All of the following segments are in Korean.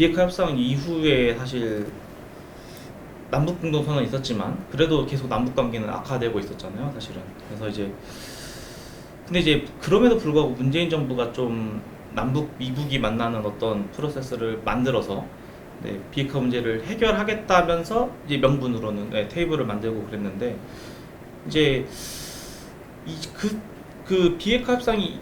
비핵화 협상 이후에 사실 남북 공동선언이 있었지만 그래도 계속 남북 관계는 악화되고 있었잖아요, 사실은. 그래서 이제 근데 이제 그럼에도 불구하고 문재인 정부가 좀 남북 미북이 만나는 어떤 프로세스를 만들어서 비핵화 문제를 해결하겠다면서 이제 명분으로는 테이블을 만들고 그랬는데 이제 그 비핵화 협상이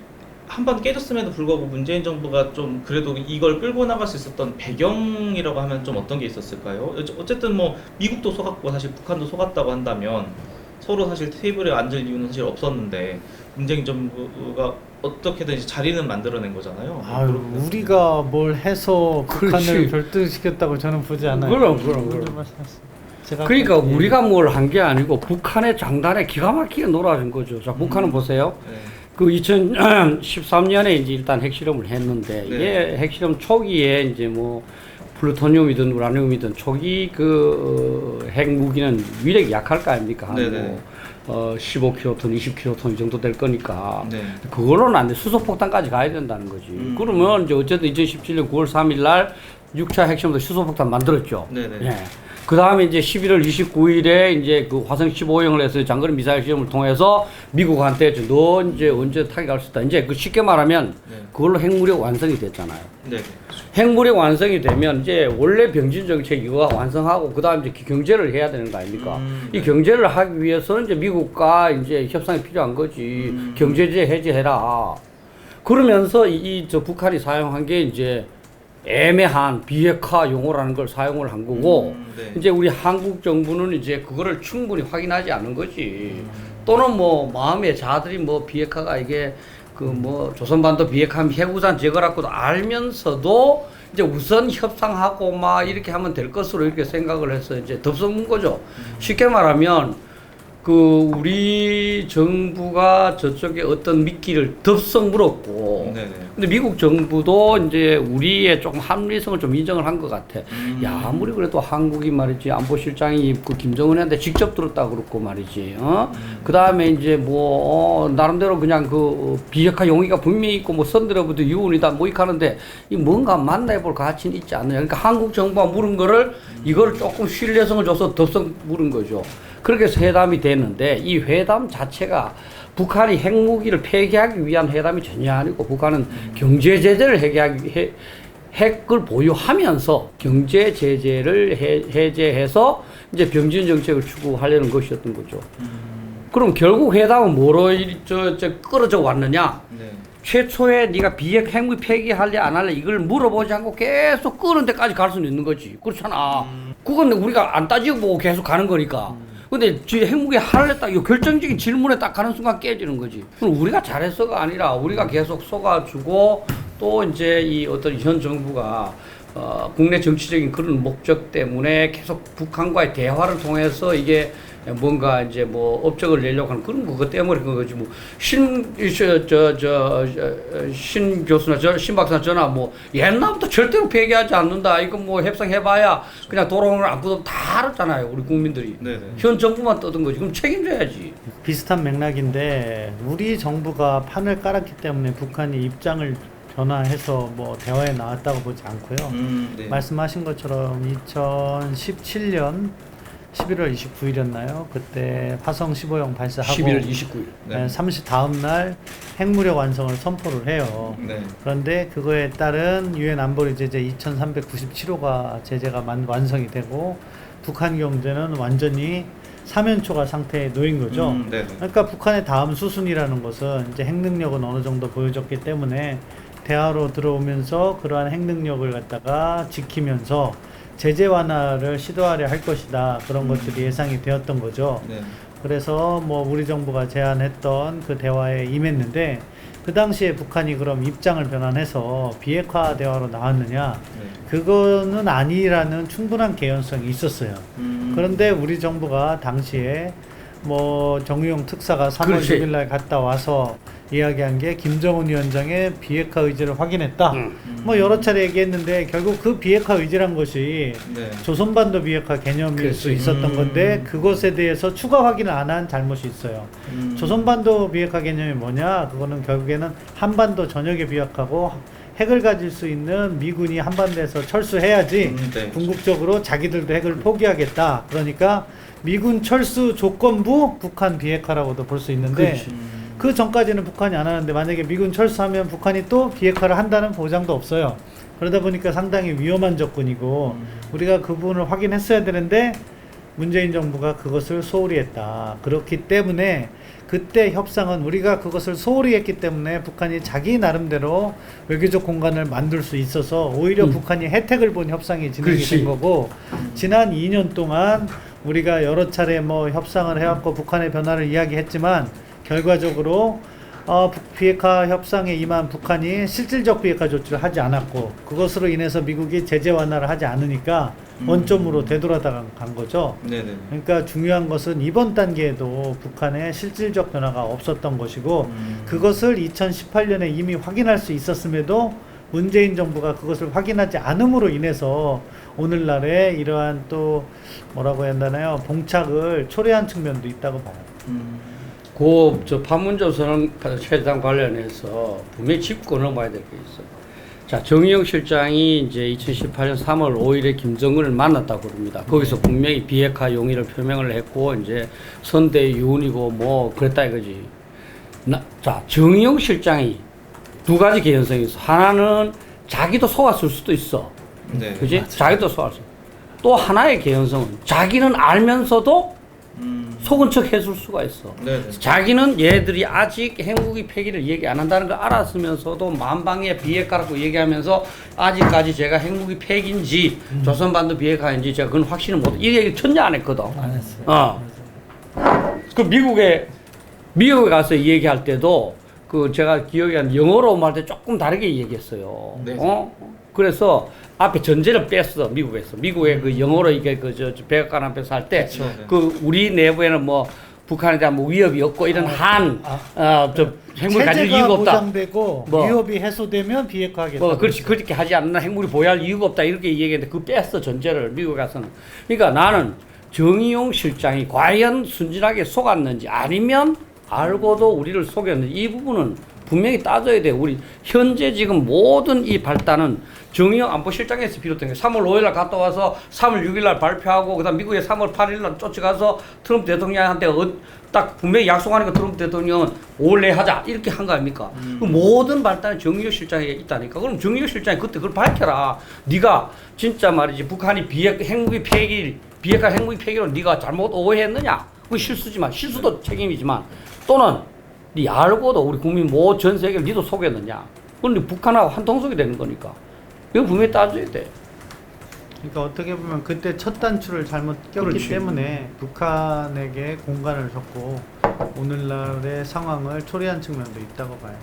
한 번 깨졌음에도 불구하고 문재인 정부가 좀 그래도 이걸 끌고 나갈 수 있었던 배경이라고 하면 좀 어떤 게 있었을까요? 어쨌든 뭐 미국도 속았고 사실 북한도 속았다고 한다면 서로 사실 테이블에 앉을 이유는 사실 없었는데 문재인 정부가 어떻게든 자리는 만들어낸 거잖아요. 아유, 우리가 뭘 해서 북한을 그렇지. 결등시켰다고 저는 보지 않아요. 그럼. 그러니까 우리가 뭘 한 게 아니고 북한의 장단에 기가 막히게 놀아준 거죠. 자, 북한은 보세요. 네. 그 2013년에 이제 일단 핵실험을 했는데 이게 핵실험 초기에 이제 뭐 플루토늄이든 우라늄이든 초기 핵무기는 위력이 약할 거 아닙니까? 네네. 뭐 15킬로톤, 20킬로톤 이 정도 될 거니까 네. 그걸로는 안 돼. 수소폭탄까지 가야 된다는 거지. 그러면 이제 어쨌든 2017년 9월 3일 날 6차 핵실험도 수소폭탄 만들었죠. 네네. 예. 그 다음에 이제 11월 29일에 이제 그 화성 15형을 해서 장거리 미사일 시험을 통해서 미국한테 너 이제 언제 타격할 수 있다. 이제 그 쉽게 말하면 그걸로 핵무력 완성이 됐잖아요. 네. 핵무력 완성이 되면 이제 원래 병진 정책 이거 완성하고 그 다음 이제 경제를 해야 되는 거 아닙니까? 이 경제를 하기 위해서는 이제 미국과 이제 협상이 필요한 거지. 경제제 해제해라. 그러면서 저 북한이 사용한 게 이제 애매한 비핵화 용어라는 걸 사용을 한 거고 네. 이제 우리 한국 정부는 이제 그거를 충분히 확인하지 않은 거지. 또는 뭐 마음의 자들이 뭐 비핵화가 이게 그 뭐 조선반도 비핵화하면 핵우산 제거라고도 알면서도 이제 우선 협상하고 막 이렇게 하면 될 것으로 이렇게 생각을 해서 이제 덥석문 거죠. 쉽게 말하면 그 우리 정부가 저쪽에 어떤 미끼를 덥석 물었고, 네네. 근데 미국 정부도 이제 우리의 조금 합리성을 좀 인정을 한 것 같아. 야, 아무리 그래도 한국이 말이지 안보실장이 그 김정은한테 직접 들었다 그렇고 말이지. 그 다음에 이제 뭐 나름대로 그냥 그 비핵화 용의가 분명히 있고 뭐 선들어부터 유언이다 뭐 이렇게 하는데 이 뭔가 만나볼 가치는 있지 않느냐. 그러니까 한국 정부가 물은 거를 이거를 조금 신뢰성을 줘서 덥석 물은 거죠. 그렇게 해서 회담이 됐는데 이 회담 자체가 북한이 핵무기를 폐기하기 위한 회담이 전혀 아니고 북한은 경제 제재를 핵을 보유하면서 경제 제재를 해제해서 이제 병진 정책을 추구하려는 것이었던 거죠. 그럼 결국 회담은 뭐로 끌어져 왔느냐? 네. 최초에 네가 핵무기 폐기할래 안 할래 이걸 물어보지 않고 계속 끄는 데까지 갈 수는 있는 거지. 그렇잖아. 그건 우리가 안 따지고 보고 계속 가는 거니까. 근데 핵무기 할래 딱 이 결정적인 질문에 딱 가는 순간 깨지는 거지. 그럼 우리가 잘했어가 아니라 우리가 계속 속아주고 또 이제 이 어떤 현 정부가 국내 정치적인 그런 목적 때문에 계속 북한과의 대화를 통해서 이게 뭔가 이제 뭐 업적을 내려고 하는 그런 거 때문에 그런 거지. 뭐 신 교수나 신 박사나 저나 뭐 옛날부터 절대로 폐기하지 않는다. 이거 뭐 협상해봐야 그냥 돌아오는 안구도 다 알았잖아요. 우리 국민들이. 네네. 현 정부만 떠든 거지. 그럼 책임져야지. 비슷한 맥락인데 우리 정부가 판을 깔았기 때문에 북한이 입장을 변화해서 뭐 대화에 나왔다고 보지 않고요. 네. 말씀하신 것처럼 2017년 11월 29일이었나요? 그때 화성 15형 발사하고 11월 29일. 네. 30 다음 날 핵무력 완성을 선포를 해요. 네. 그런데 그거에 따른 유엔 안보리 제재 2397호가 제재가 완성이 되고 북한 경제는 완전히 사면초가 상태에 놓인 거죠. 네네. 그러니까 북한의 다음 수순이라는 것은 이제 핵 능력은 어느 정도 보여줬기 때문에 대화로 들어오면서 그러한 핵 능력을 갖다가 지키면서 제재 완화를 시도하려 할 것이다. 그런 것들이 예상이 되었던 거죠. 네. 그래서 뭐 우리 정부가 제안했던 그 대화에 임했는데 그 당시에 북한이 그럼 입장을 변환해서 비핵화 대화로 나왔느냐? 그거는 아니라는 충분한 개연성이 있었어요. 그런데 우리 정부가 당시에 뭐 정의용 특사가 3월 그렇지. 6일 날 갔다 와서 이야기한 게 김정은 위원장의 비핵화 의지를 확인했다. 뭐 여러 차례 얘기했는데 결국 그 비핵화 의지란 것이 네. 조선반도 비핵화 개념일 수 있었던 건데 그것에 대해서 추가 확인을 안 한 잘못이 있어요. 조선반도 비핵화 개념이 뭐냐? 그거는 결국에는 한반도 전역에 비핵화고 핵을 가질 수 있는 미군이 한반도에서 철수해야지 네. 궁극적으로 자기들도 핵을 포기하겠다. 그러니까 미군 철수 조건부 북한 비핵화라고도 볼 수 있는데 그렇지. 그 전까지는 북한이 안 하는데 만약에 미군 철수하면 북한이 또 비핵화를 한다는 보장도 없어요. 그러다 보니까 상당히 위험한 접근이고 우리가 그 부분을 확인했어야 되는데 문재인 정부가 그것을 소홀히 했다. 그렇기 때문에 그때 협상은 우리가 그것을 소홀히 했기 때문에 북한이 자기 나름대로 외교적 공간을 만들 수 있어서 오히려 북한이 혜택을 본 협상이 진행이 그렇지. 된 거고 지난 2년 동안 우리가 여러 차례 뭐 협상을 해왔고 북한의 변화를 이야기했지만 결과적으로 비핵화 협상에 임한 북한이 실질적 비핵화 조치를 하지 않았고 그것으로 인해서 미국이 제재 완화를 하지 않으니까 원점으로 되돌아간 거죠. 네네. 그러니까 중요한 것은 이번 단계에도 북한의 실질적 변화가 없었던 것이고 그것을 2018년에 이미 확인할 수 있었음에도 문재인 정부가 그것을 확인하지 않음으로 인해서 오늘날에 이러한 또 뭐라고 해야 하나요? 봉착을 초래한 측면도 있다고 봐요. 저 판문점 회담 관련해서 분명히 짚고 넘어야 될 게 있어. 자, 정의용 실장이 이제 2018년 3월 5일에 김정은을 만났다고 그럽니다. 거기서 분명히 비핵화 용의를 표명을 했고, 이제 선대 유운이고 뭐 그랬다 이거지. 자, 정의용 실장이 두 가지 개연성이 있어. 하나는 자기도 속았을 수도 있어. 네. 그지? 자기도 속았어. 또 하나의 개연성은 자기는 알면서도 속은 척 해줄 수가 있어. 네네. 자기는 얘들이 아직 핵무기 폐기를 얘기 안 한다는 걸 알았으면서도 만방에 비핵화라고 얘기하면서 아직까지 제가 핵무기 폐기인지 조선반도 비핵화인지 제가 그건 확신을 못. 이 얘기 전혀 안 했거든. 안 했어요. 그 미국에 가서 이 얘기할 때도 그 제가 기억이 안 영어로 말 때 조금 다르게 얘기했어요. 네. 그래서 앞에 전제를 뺐어. 미국에 그 영어로 이게 저 백악관 앞에서 할 때 그쵸. 그 우리 내부에는 뭐 북한에 대한 뭐 위협이 없고 이런 저 핵무기 가질 체제가 이유가 없다. 보장되고 뭐. 위협이 해소되면 비핵화하겠다. 뭐 그렇지 그렇게 하지 않는 핵무기 보유할 이유가 없다 이렇게 얘기했는데 그 뺐어 전제를 미국에 가서는. 그러니까 나는 정의용 실장이 과연 순진하게 속았는지 아니면 알고도 우리를 속였는지 이 부분은 분명히 따져야 돼. 우리 현재 지금 모든 이 발단은 정의용 안보실장에서 비롯된 게 3월 5일날 갔다 와서 3월 6일날 발표하고 그다음 미국에 3월 8일날 쫓아가서 트럼프 대통령한테 딱 분명히 약속하니까 트럼프 대통령은 5월 내에 하자 이렇게 한 거 아닙니까? 그 모든 발단은 정의용 실장에 있다니까. 그럼 정의용 실장이 그때 그걸 밝혀라. 네가 진짜 말이지 북한이 비핵화 핵무기 폐기로 네가 잘못 오해했느냐? 그건 실수지만 실수도 책임이지만 또는 네 알고도 우리 국민 전 세계를 니도 속였느냐? 그건 북한하고 한통속이 되는 거니까. 이거 분명히 따져야 돼. 그러니까 어떻게 보면 그때 첫 단추를 잘못 꼈기 그렇지. 때문에 북한에게 공간을 줬고 오늘날의 상황을 초래한 측면도 있다고 봐요.